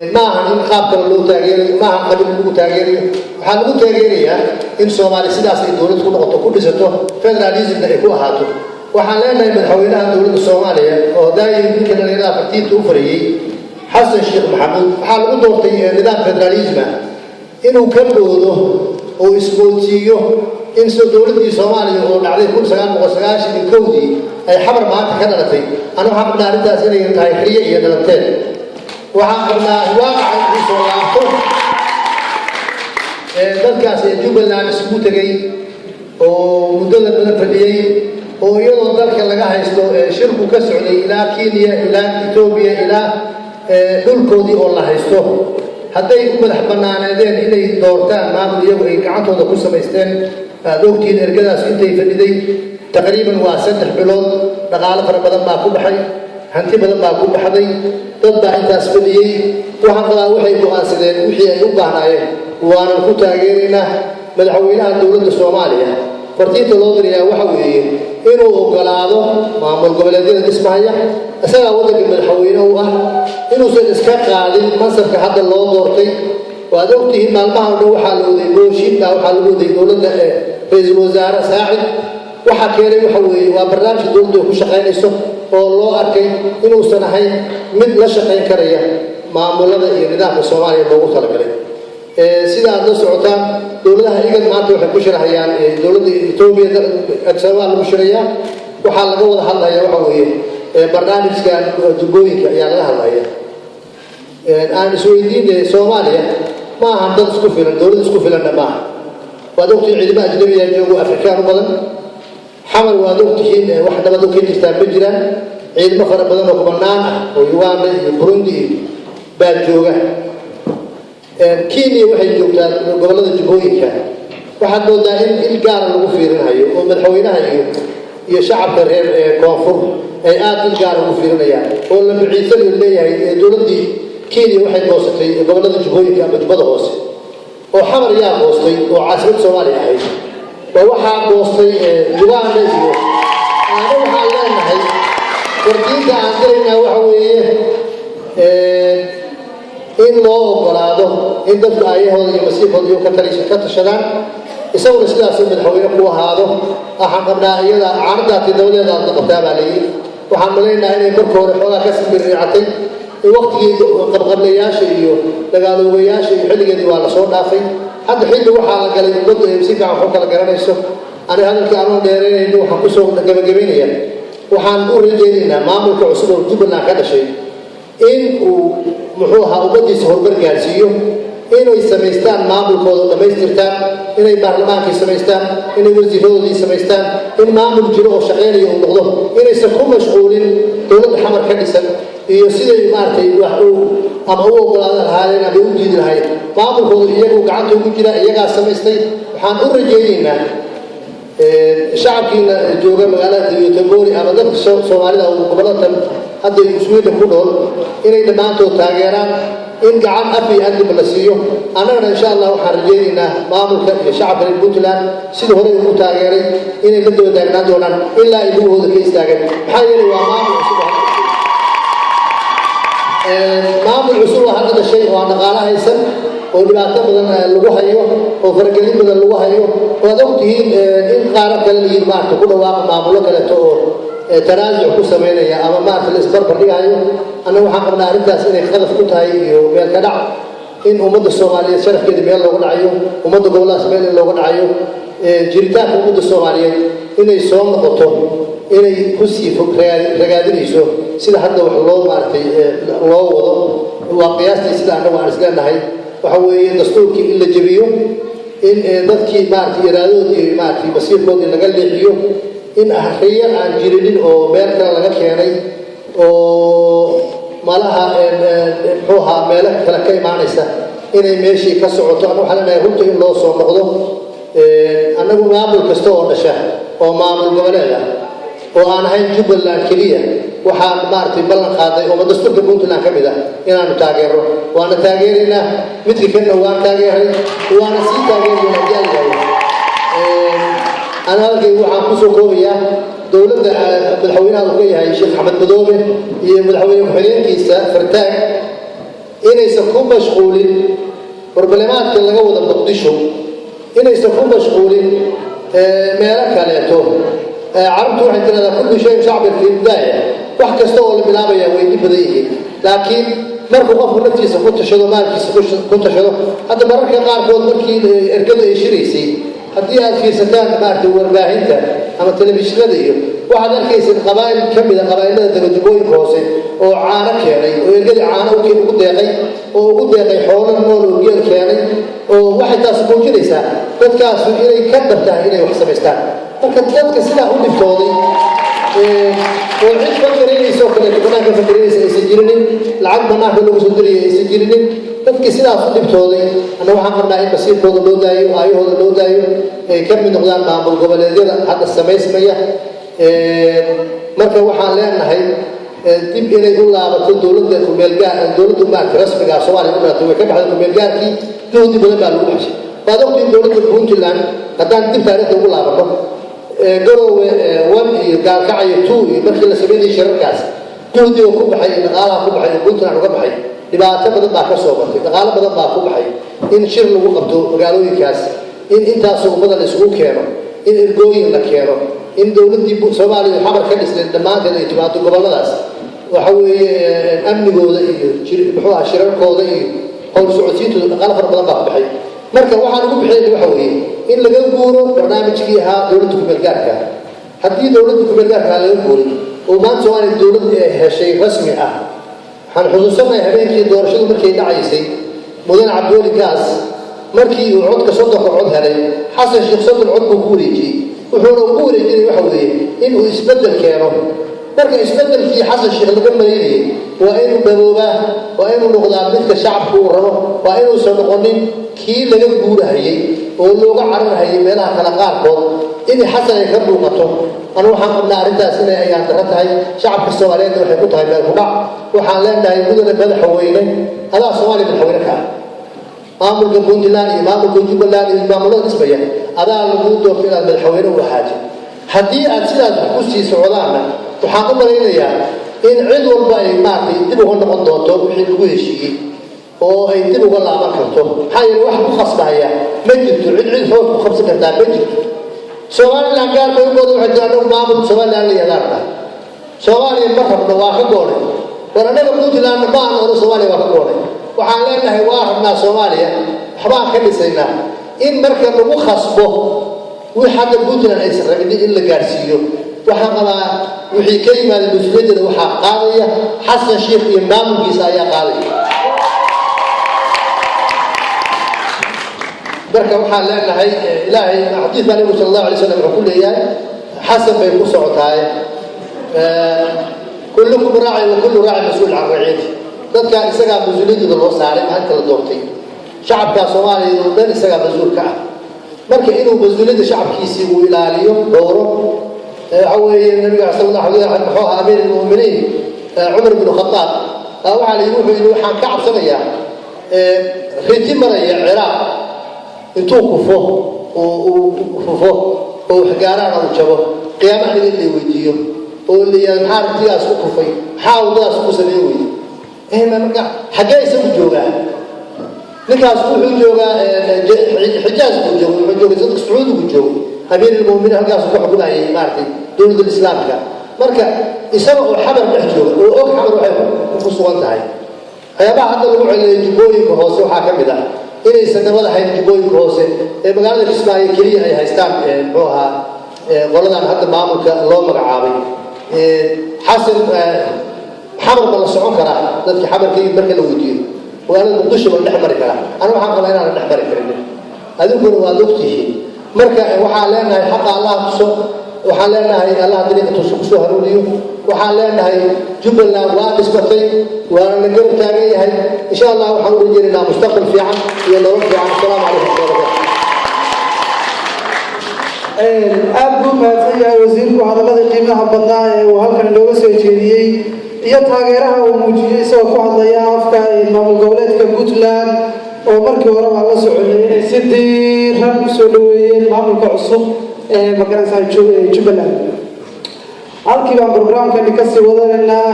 maahan in qaabka loo taageerayo maahan qabiil lagu taageerayo waxaa lagu taageerayaa in Soomaali sidaas ay dawlad ku noqoto ku dhisato federalism ay ku ahaato waxaan leenahay madaxweynaha dawladda Soomaaliya oo daayay ninka dhalinyarada fartiinta u fariyay Xasan Sheekh Maxamuud waxaa lagu doortay nidaam federalism inuu ka boodo oo isboodsiyo in soo dawladda Soomaaliya oo dhacday 1990 ay xabar maanta ka dhalatay ana waxaan ku dhaarintaas inay tahay xiriye iyo dhalanteed waxaan qabnaa waaqaca inuu soo laabto dadkaas ee Jubbaland isku tagay oo muddada badan fadhiyay oo iyadoo dalka laga haysto shirku ka socday ilaa Kenya ilaa Ethiopia ilaa dhulkoodii oo la haysto hadday u madax banaaneedeen inay doortaan maamul iyagu ay gacantooda ku samaysteen doogtiin ergadaas intay fadhiday taqriiban waa 3 bilood dhaqaale fara badan baa ku baxay hanti badan baa ku baxday dad baa intaas fadhiyay waxaan qabaa waxay go'aansadeen wixii ay u baahnaayeen waana ku taageeraynaa madaxweynaha dawladda Soomaaliya fartiinta loo dirayaa waxa weeye inuu ogolaado maamul goboleedyada dhismaya asaga waddanka madaxweynaha u ah inuusan iska qaadin mansabka hadda loo doortay waad ogtihiin maalmaha dhow waxaa la waday booshinta waxaa lagu waday dawladda ra'iisul wasaare Saacid waxa keenay waxa weeye waa barnaamij dawladdu ku shaqaynayso oo loo arkay inuusan ahayn mid la shaqayn karaya maamulada iyo nidaamka Soomaaliya loogu talagalay sida aad la socotaan dawladaha iyaga maanta waxay ku shirahayaan dawladda Itoobiya adsawaa lagu shiraya waxaa laga wada hadlayaa waxa weeye barnaamijka jubbooyinka ayaa laga hadlayaa aan isweydiinay Soomaaliya ma aha dad isku filan dawlad isku filan ma waad ogtiin ciidamada ajnabiga joogo Afrikaan badan xamal waad ogtiin wax nabad u keenista bajiraan ciidamo fara badan oo kumanaan ah oo Uganda iyo Burundi baa jooga Kenya waxay joogtaa gobolada jubbooyinka waxaad moodaa in il gaar lagu fiirinayo oo madaxweynaha iyo shacabka reer koonfur ay aad il gaar ugu fiirinayaan oo la biciisan leeyahay dawladii Kenya waxay goosatay gobolada jubbooyinka ama jubbada hoose oo xamar yaa goostay oo caasimad Soomaaliya ahayd waxaa goostay Uganda iyo waxaan leenahay wardiinta aan diraynaa waxa weeye in loo ogolaado in dadka ayahooda iyo masiifooda iyo ka tashadaan isaguna sidaas madaxweyne ku ahaado waxaan qabnaa iyada caanadaati dawladeeda aad qabtaa baa leeyahay waxaan maleynayaa inay marka hore xoogaa ka sibirriicatay waqtigii qabqablayaasha iyo dagaaloogayaasha iyo xilligeedii waa la soo dhaafay hadda xilli waxaa la galay ummaddu ay si fiican ku kala garanayso aniga hadalkii aan dheereynayno waxaan ku soo gabagabaynayaa waxaan u rajaynaynaa maamulka cusub oo Jubbaland ka dhashay in uu muxuu ahaa ummadiisa horumar gaarsiiyo inay samaystaan maamulkooda dhamaystirtaan inay baarlamaankii samaystaan inay wasiiradoodii samaystaan in maamul jiro oo shaqeynaya uu noqdo inaysan ku mashquulin dawladda xamar ka dhisan iyo siday maartay wax uu ama uu ogolaado lahaayeen ama u diidi lahaayeen maamulkooda iyagu gacanta ugu jira iyagaa samaystay waxaan u rajaynaynaa shacabkiina jooga magaalada Tabori ama dadka Soomaalida oo gobolada hadda Sweden ku dhool inay dhamaantood taageeraan in gacan afi adib la siiyo anagana insha Allah waxaan rajaynaynaa maamulka iyo shacabka Puntland sida hore ugu taageeray inay la doodaanaan doonaan ilaa ay ugu ka istaagaan maxaa yeelay waa maamul cusub hadda dhashay oo dhaqaalaha haysan oo dhibaato badan lagu hayo oo faragelin badan lagu hayo waad ogtihiin in qaar kale leeyihiin maarta ku dhawaaq maamulo kale oo taraajux ku sameynaya ama maarta la isbarbar dhigayo ana waxaan qabnaa arrintaas inay qadaf ku tahay iyo meel ka dhac in ummadda Soomaaliyeed sharafkeeda meel looga dhacayo ummadda gobolada meel looga dhacayo jiritaanka ummadda Soomaaliyeed inay soo noqoto inay ku sii ragaadinayso sida hadda wax loo maartay loo wado waa qiyaastii sida anagu aan isleenahay waxa weeye dastuurkii in la jabiyo in dadkii maartay iraadooda maartay masiirkoodii laga leexiyo in ahriya aan jirinin oo meel kale laga keenay oo malaha muxuuha meel kale ka imaanaysa inay meeshii ka socoto anu waxaan leenahay runta in loo soo noqdo anagu maamul kasta oo dhasha oo maamul goboleed ah oo aan ahayn Jubbaland kaliya waxaan maartay ballan qaaday oo dastuurka Puntland ka mid ah inaanu taageero waana taageeraynaa midkii kana waan taageeray waana sii taageeraynaa jaalay أنا أقول وحنا كسوكويا دولة مدحوينها وكيها الشيخ أحمد مدوبة هي مدحوين وحنين كيسة فرتاك inaysan ku mashquulin barbaleemaadka laga wada muqdisho inaysan ku mashquulin meelo kaleeto carabtu waxay tiraahdaa kullu shay shacbi fi bidaaya wax kasta oo la bilaabaya way dib badan yihiin laakiin markuu qofku naftiisa ku tashado maalkiisa ku tashado hadda mararka qaarkood markii ergada ay shiraysay haddii aad fiirsataan maaragtay warbaahinta ama telefishinada iyo waxaad arkaysid qabaa'il ka mid a qabaa'ilada degajubooyinka hoose oo caano keenay oo ergadii caano ugu deeqay xoolo nool oo geel keenay oo waxay taas muujinaysaa dadkaasu inay ka dhabtaan inay wax samaystaan marka dadka sidaa u dhibtooday oo cid fakaraynayso kale banaanka fakaraynaysa aysan jirinin lacag banaanka lagu soo diraya aysan jirinin dadkii sidaas u dhibtooday anna waxaan qabnaa in masiirkooda loo daayo aayahooda loo daayo ay ka mid noqdaan maamul goboleedyada hadda samaysmaya marka waxaan leenahay dib inay u laabato dowladda dowladdu maaragtay rasmiga Soomaaliya u dhaato way ka baxday kumeelgaarkii doodi badan baa lagu xashay baad ogtiin dowladda Puntland haddaan dib taariikhda ugu laabano garowe 1 iyo gaalkacyo 2 iyo markii la sameeyay shirarkaas doodi oo ku baxay dhaqaalaha ku baxay Puntland uga baxay dhibaato badan baa ka soo batay dhaqaale badan baa ku baxay in shir lagu qabto magaalooyinkaas in intaas oo badan isugu keeno in ergooyin la keeno in dowladdii Soomaaliya xabar ka dhisay dhammaanteed ay timaado goboladaas waxa weeye amnigooda iyo shirarkooda iyo howl socodsiintooda dhaqaale fara badan baa ku baxay marka waxaan ugu bixinay waxa weeye in laga guuro barnaamijkii ahaa dowladda kumeelgaarka haddii dowladda kumeelgaarka laga guuray oo maanta Soomaaliya dowlad heshay rasmi ah waxaan xusuusanahay habeenkii doorashadu markay dhacaysay mudane Cabdiweli Gaas markii uu codka soddonka cod helay xasan sheekh soddon cod buu ku wareejiyey wuxuuna ugu wareejiyey waxa weeye inuu isbeddel keeno marka isbeddelkii xasan sheekh laga maleeyay waa inuu dhaboobaa waa inuu noqdaa midka shacabku uu rabo waa inuusan noqonin kii laga guurahayay oo looga cararhayay meelaha kala qaarkood in xasan ay ka muuqato anu waxaan qabnaa arrintaas inay ayaan dara tahay shacabka Soomaaliyeed waxay ku tahay meel kudhac waxaan leenahay mudane madaxweyne adaa Soomaaliya madaxweyne ka maamulka Puntland iyo maamulka Jubbaland iyo maamulada dhismaya adaa lagu doortay inaad madaxweyne u ahaato haddii aad sidaas ku sii socdaana waxaan u malaynayaa in cid walba ay maartay dib uga noqon doonto wixii lagu heshiiyey oo ay dib uga laaban karto maxaa yeelay wax ku khasbaya ma jirto cid xoog ku qabsan kartaa ma jirto Soomaaliland gaar bay u wada waxay tahay maamul Soomaaliland la yiraahdo Soomaaliya ma rabno waa ka go'ay war anaga Puntland ma aan oo Soomaaliya waa ka go'ay waxaan leenahay waa rabnaa Soomaaliya waxbaan ka dhisaynaa in marka lagu khasbo wixii hadda Puntland ay sarreeyay in la gaarsiiyo waxaan qabaa wixii ka yimaada mas'uuliyadda waxa qaadaya xasan sheekh iyo maamulkiisa ayaa qaadaya marka waxaan leenahay ilaahay xadiis nabi sallallahu alayhi wasallam wuxuu leeyahay xasan bay ku socotaay kullukum raa'i wa kullu raa'i mas'uul 'an ra'iyati dadka isaga mas'uuliyadda loo saaray maanta la doortay shacabka Soomaaliyeed oo dhan isaga mas'uul ka ah marka inuu mas'uuliyadda shacabkiisa uu ilaaliyo dooro away nabi sallallahu alayhi wasallam wuxuu ahaa amir al-mu'miniin Umar ibn Khattab waxa la yiri waxaan ka cabsanayaa rijim maraya Ciraaq intuu kufo oo xagaarana uu jabo qiyaamaha laga weydiiyo oo leeyahay xartigaas ku kufay xaawdaas ku sameeyay marka xagaysa u joogaa ninkaas wuxuu joogaa Xijaaz ku joogaa dadka Sacuudi ku jooga amir al-mu'miniin halkaas ku xukumayay maartay dowladda islaamka marka isaga oo xabar dhex jooga oo og xabar waxay ku sugan tahay ayabaha hadda lagu celiyay jubooyinka hoose waxa ka mid ah inay sanadada hayn jubooyinka hoose ee magaalada Kismaayo kaliya ay haystaan muxuu ahaa qoladan hadda maamulka loo magacaabay xasan xabar ma la socon karaa dadka xabarkii marka la weydiiyo waa muqdisho ma dhex mari karaa ana waxaan qabaa inaan dhex mari karin adiguna waa ogtihiin marka waxaan leenahay xaq Allah tuso waxaan leenahay Allah dariiqa tuso soo haruuriyo waxaan leenahay Jubbaland waa dhismatay waana la garab taagan yahay insha Allah waxaan u rajaynaynaa mustaqbal fiican iyo nolol fiican salaam alaykum aad ma fiican wasiirku hadalada qiimaha badnaa ee uu halkan looga soo jeediyay iyo taageeraha uu muujiyay soo ku hadlaya afka maamul goboleedka Puntland oo markii hore waa la soconay si diiran u soo dhaweeyeen maamulka cusub ee magaranaysa Jubbaland halkii baan barnaamijkan ka sii wadanaa